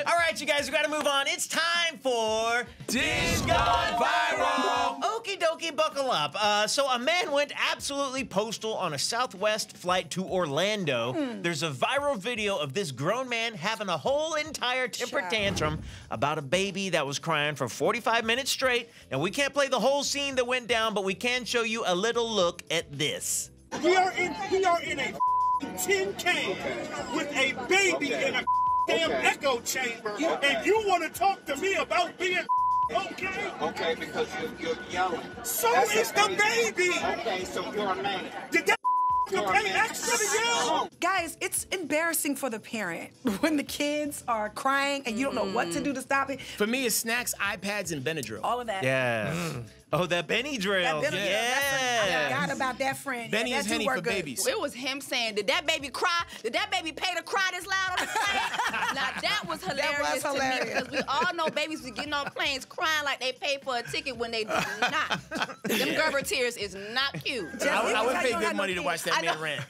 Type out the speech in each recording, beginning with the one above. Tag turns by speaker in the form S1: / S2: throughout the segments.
S1: All right, you guys, we gotta move on. It's time for
S2: Dish Gone Viral.
S1: Okie dokie, buckle up. So a man went absolutely postal on a Southwest flight to Orlando. There's a viral video of this grown man having a whole entire temper tantrum about a baby that was crying for 45 minutes straight. And we can't play the whole scene that went down, but we can show you a little look at this.
S3: We are in a tin can with a baby in a damn echo chamber, and you want to talk to me about being okay?
S4: Okay, because you're yelling.
S3: So is the baby!
S4: Okay, so you're a man.
S3: Did that pay extra to yell?
S5: Guys, it's embarrassing for the parent when the kids are crying and you don't know what to do to stop it.
S2: For me, it's snacks, iPads, and Benadryl.
S5: All of that.
S1: Yeah. Oh, that Benny drill.
S5: That Benny drill,
S1: Yeah.
S5: I forgot about that friend.
S2: Benny
S5: Yeah,
S2: is
S5: that do
S2: Henny
S5: work
S2: for
S5: good.
S2: babies.
S6: It was him saying, did that baby cry? Did that baby pay to cry this loud on the plane? Now, that was hilarious to me because we all know babies be getting on planes crying like they paid for a ticket when they do not. Them Gerber tears is not cute.
S2: I would pay good money to watch that man rant.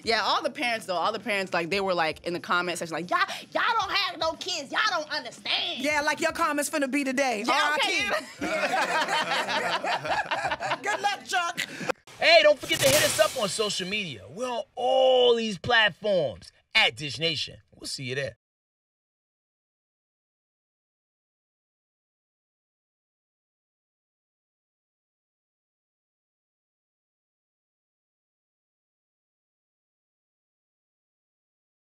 S6: Yeah, all the parents, like, they were, like, in the comment section, like, y'all don't have no kids. Y'all don't understand.
S5: Yeah, like your comments finna be today.
S6: Yeah, okay.
S5: Good luck, Chuck.
S7: Hey, don't forget to hit us up on social media. We're on all these platforms at Dish Nation. We'll see you there.